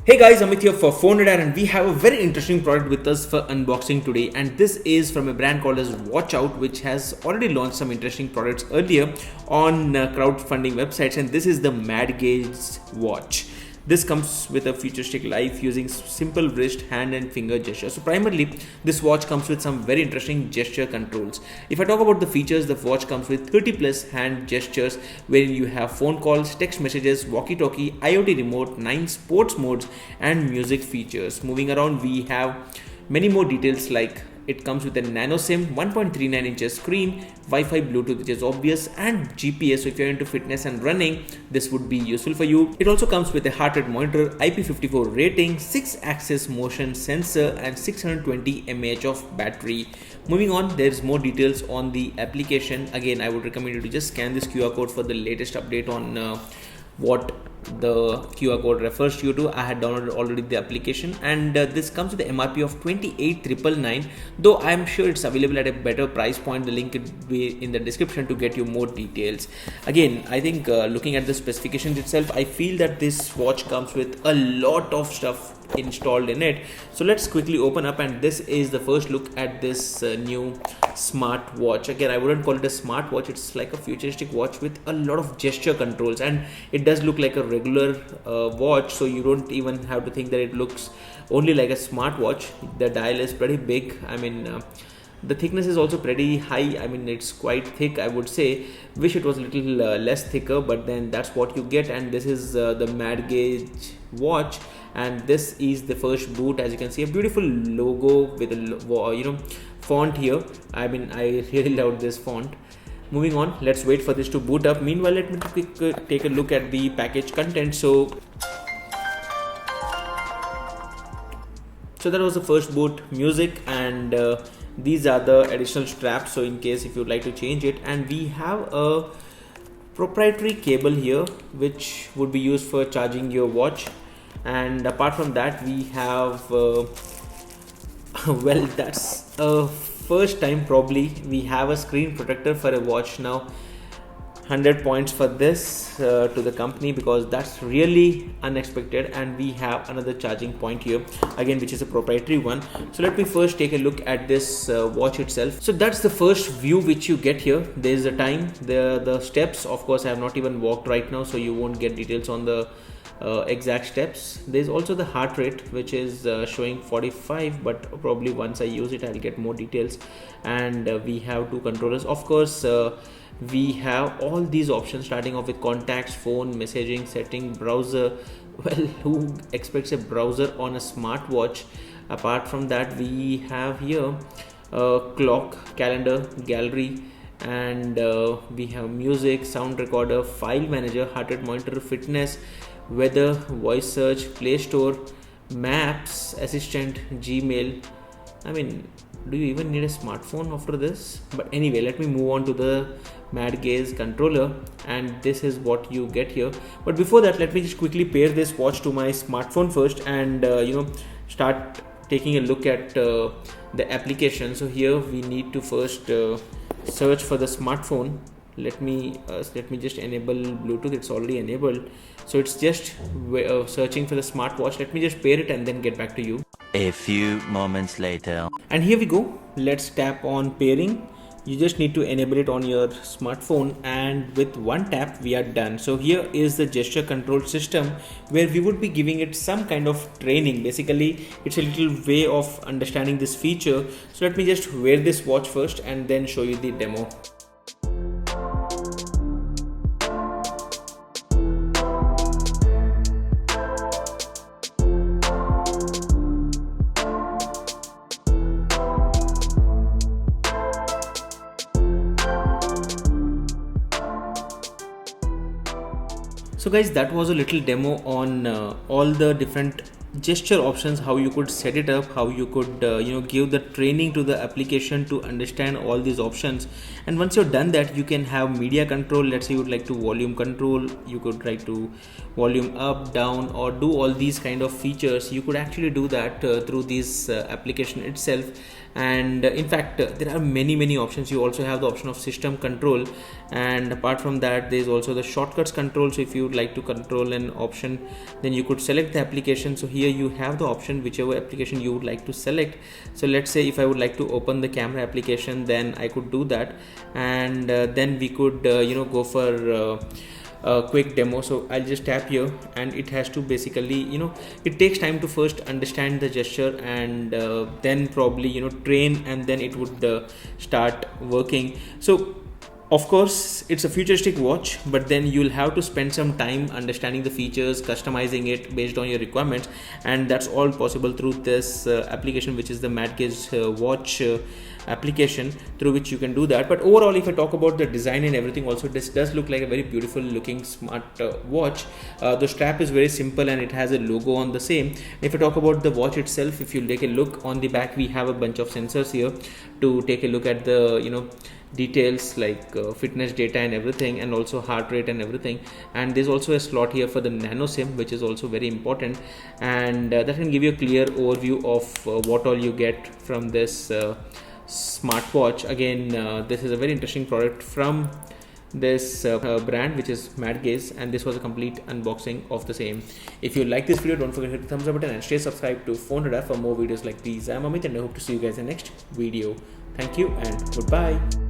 Hey guys, Amit here for Phone Radar, and we have a very interesting product with us for unboxing today, and this is from a brand called as WatchOut, which has already launched some interesting products earlier on crowdfunding websites, and this is the Mad Gauge watch. This comes with a futuristic life using simple wrist, hand and finger gestures. So primarily, this watch comes with some very interesting gesture controls. If I talk about the features, the watch comes with 30 plus hand gestures wherein you have phone calls, text messages, walkie-talkie, IoT remote, 9 sports modes and music features. Moving around, we have many more details like it comes with a nano SIM, 1.39 inches screen, Wi-Fi, Bluetooth, which is obvious, and GPS. So if you're into fitness and running, this would be useful for you. It also comes with a heart rate monitor, IP54 rating, 6-axis motion sensor, and 620 mAh of battery. Moving on, there's more details on the application. Again, I would recommend you to just scan this QR code for the latest update on what the QR code refers you to. I had downloaded already the application, and this comes with the MRP of 28,999, though I'm sure it's available at a better price point. The link could be in the description to get you more details. Again, I think looking at the specifications itself, I feel that this watch comes with a lot of stuff installed in it. So let's quickly open up, and this is the first look at this new smart watch. Again, I wouldn't call it a smart watch, it's like a futuristic watch with a lot of gesture controls, and it does look like a regular watch, so you don't even have to think that it looks only like a smart watch. The dial is pretty big. I mean, the thickness is also pretty high. I mean, it's quite thick, I would say. Wish it was a little less thicker, but then that's what you get. And this is the Mad Gauge watch, and this is the first boot. As you can see, a beautiful logo with a font here. I mean, I really love this font. Moving on, let's wait for this to boot up. Meanwhile, let me take a look at the package content. So that was the first boot. Music, and these are the additional straps, so in case if you'd like to change it. And we have a proprietary cable here which would be used for charging your watch. And apart from that, we have well, that's first time probably we have a screen protector for a watch. Now 100 points for this to the company, because that's really unexpected. And we have another charging point here again, which is a proprietary one. So let me first take a look at this watch itself. So that's the first view which you get here. There's the time, the steps. Of course, I have not even walked right now, so you won't get details on the exact steps. There's also the heart rate, which is showing 45, but probably once I use it I'll get more details. And we have two controllers. Of course, we have all these options, starting off with contacts, phone, messaging, setting, browser. Well, who expects a browser on a smartwatch? Apart from that, we have here clock, calendar, gallery, and we have music, sound recorder, file manager, heart rate monitor, fitness, weather, voice search, Play Store, maps, assistant, Gmail. I mean, do you even need a smartphone after this? But anyway, let me move on to the Mad Gauge controller, and this is what you get here. But before that, let me just quickly pair this watch to my smartphone first, and start taking a look at the application. So here we need to first search for the smartphone. Let me just enable Bluetooth. It's already enabled, so it's just searching for the smartwatch. Let me just pair it and then get back to you. A few moments later. And here we go. Let's tap on pairing. You just need to enable it on your smartphone, and with one tap we are done. So here is the gesture control system, where we would be giving it some kind of training. Basically, it's a little way of understanding this feature. So let me just wear this watch first and then show you the demo. So guys, that was a little demo on all the different gesture options, how you could set it up, how you could give the training to the application to understand all these options. And once you're done that, you can have media control. Let's say you would like to volume control, you could try to volume up, down, or do all these kind of features. You could actually do that through this application itself. and in fact there are many options. You also have the option of system control, and apart from that there is also the shortcuts control. So if you would like to control an option, then you could select the application. So here you have the option whichever application you would like to select. So let's say if I would like to open the camera application, then I could do that, and then we could go for a quick demo. So I'll just tap here, and it has to basically it takes time to first understand the gesture, and then probably train, and then it would start working. So of course it's a futuristic watch, but then you'll have to spend some time understanding the features, customizing it based on your requirements, and that's all possible through this application, which is the MadGaze watch application, through which you can do that. But overall, if I talk about the design and everything, also this does look like a very beautiful looking smart watch. The strap is very simple and it has a logo on the same. If I talk about the watch itself, if you take a look on the back, we have a bunch of sensors here to take a look at the details like fitness data and everything, and also heart rate and everything. And there's also a slot here for the nano SIM, which is also very important, and that can give you a clear overview of what all you get from this smartwatch. Again, this is a very interesting product from this brand, which is MadGaze, and this was a complete unboxing of the same. If you like this video, don't forget to hit the thumbs up button and stay subscribed to Phone Radar for more videos like these. I'm Amit, and I hope to see you guys in the next video. Thank you and goodbye.